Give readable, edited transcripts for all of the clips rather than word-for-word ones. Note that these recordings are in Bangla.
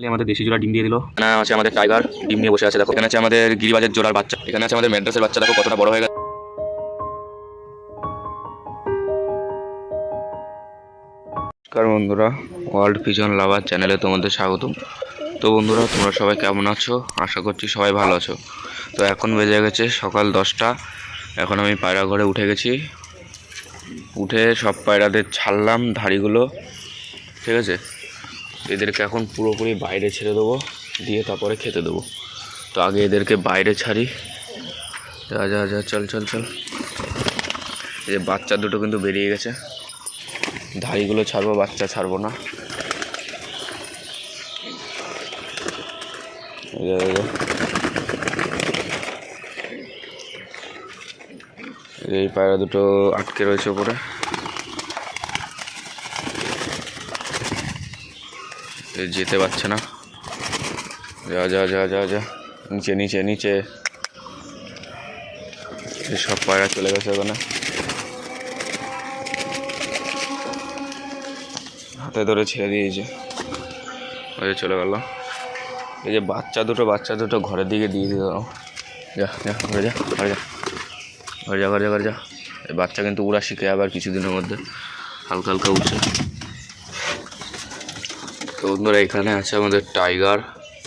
আমাদের দেশি জোড়া ডিম দিয়ে দিল। এখানে আছে আমাদের টাইগার ডিম নিয়ে বসে আছে, দেখো। এখানে আছে আমাদের গিরিবাজের জোড়ার বাচ্চা, এখানে আছে আমাদের ম্যাড্রাসের বাচ্চা, দেখো কতটা বড় হয়ে গেছে। নমস্কার বন্ধুরা, ওয়ার্ল্ড পিজন লাভার চ্যানেলে তোমাদের স্বাগতম। তো বন্ধুরা, তোমরা সবাই কেমন আছো? আশা করছি সবাই ভালো আছো। তো এখন বেজে গেছে সকাল 10টা। এখন আমি পায়রা ঘরে উঠে গেছি, উঠে সব পায়রাদের ছাড়লাম ধাড়িগুলো, ঠিক আছে। এদেরকে এখন পুরোপুরি বাইরে ছেড়ে দেবো, দিয়ে তারপরে খেতে দেবো। তো আগে এদেরকে বাইরে ছাড়ি। যা যা যা, চল চল চল। এই যে বাচ্চা দুটো কিন্তু বেরিয়ে গেছে, ধাড়িগুলো ছাড়বো, বাচ্চা ছাড়বো না। এই পায়রা দুটো আটকে রয়েছে উপরে, যেতে পারছে না। যা যা যা যা যা, নিচে নিচে নিচে। সব পায়রা চলে গেছে ওখানে, হাতে ধরে ছেড়ে দিয়েছে, ওই চলে গেল। এই যে বাচ্চা দুটো ঘরের দিকে দিয়ে দিল। যা যা, ঘরে যা, ঘরে যা, ঘরে যা, ঘরে যা, ঘরে যা। এই বাচ্চা কিন্তু উড়া শিখে আবার কিছুদিনের মধ্যে, হালকা হালকা উঠছে। তো বন্ধুরা, এখানে আছে আমাদের টাইগার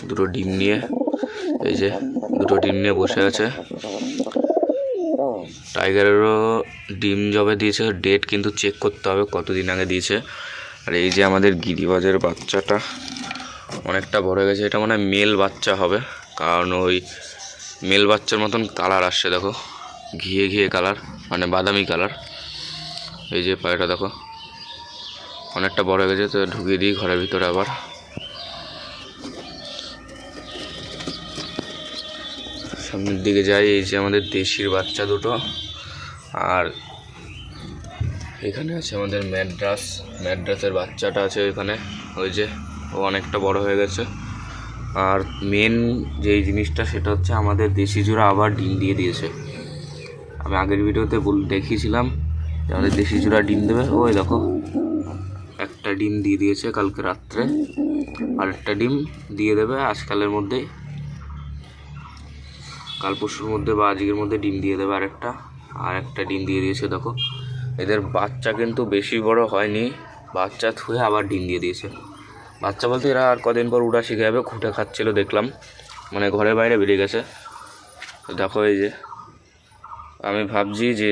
দুটো ডিম নিয়ে, এই যে দুটো ডিম নিয়ে বসে আছে। টাইগারেরও ডিম যবে দিয়েছে, ডেট কিন্তু চেক করতে হবে কতদিন আগে দিয়েছে। আর এই যে আমাদের গিরিবাজের বাচ্চাটা অনেকটা বড় হয়ে গেছে, এটা মনে হয় মেল বাচ্চা হবে, কারণ ওই মেল বাচ্চার মতন কালার আসছে, দেখো ঘিয়ে ঘিয়ে কালার, মানে বাদামি কালার। এই যে পায়রাটা দেখো অনেকটা বড় হয়ে গেছে। তো ঢুকিয়ে দিই ঘরের ভিতরে আবার। সামনের দিকে যাই, এই যে আমাদের দেশির বাচ্চা দুটো, আর এখানে আছে আমাদের ম্যাড্রাসের বাচ্চাটা আছে এখানে, ওই যে ও অনেকটা বড় হয়ে গেছে। আর মেন যেই জিনিসটা সেটা হচ্ছে আমাদের দেশি জোড়া আবার ডিম দিয়ে দিয়েছে। আমি আগের ভিডিওতে দেখিয়েছিলাম যে আমাদের দেশি জোড়া ডিম দেবে, ওই দেখো একটা ডিম দিয়ে দিয়েছে কালকে রাত্রে, আর একটা ডিম দিয়ে দেবে আজকালের মধ্যেই, কাল পরশুর মধ্যে বা আজকের মধ্যে ডিম দিয়ে দেবে আর একটা ডিম দিয়ে দিয়েছে। দেখো এদের বাচ্চা কিন্তু বেশি বড় হয়নি, বাচ্চা থুয়ে আবার ডিম দিয়ে দিয়েছে। বাচ্চা বলতে এরা আর কদিন পর উড়া শিখে যাবে, খুঁটে খাচ্ছিল দেখলাম, মানে ঘরের বাইরে বেরিয়ে গেছে। দেখো এই যে আমি ভাবছি যে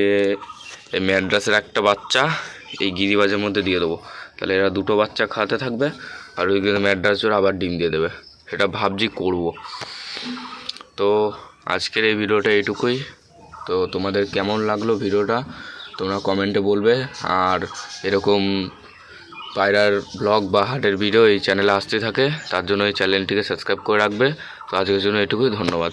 এই ম্যাড্রাসের একটা বাচ্চা এই গিরিবাজের মধ্যে দিয়ে দেবো, তাহলে এরা দুটো বাচ্চা খাওয়াতে থাকবে, আর ওই ম্যাড্রাস জোড়া আবার ডিম দিয়ে দেবে, সেটা ভাবছি করব। তো আজকের এই ভিডিওটা এইটুকুই। তো তোমাদের কেমন লাগলো ভিডিওটা তোমরা কমেন্টে বলবে, আর এরকম পায়রার ব্লগ বা হাটের ভিডিও এই চ্যানেলে আসতে থাকে, তার জন্য এই চ্যানেলটিকে সাবস্ক্রাইব করে রাখবে। তো আজকের জন্য এটুকুই, ধন্যবাদ।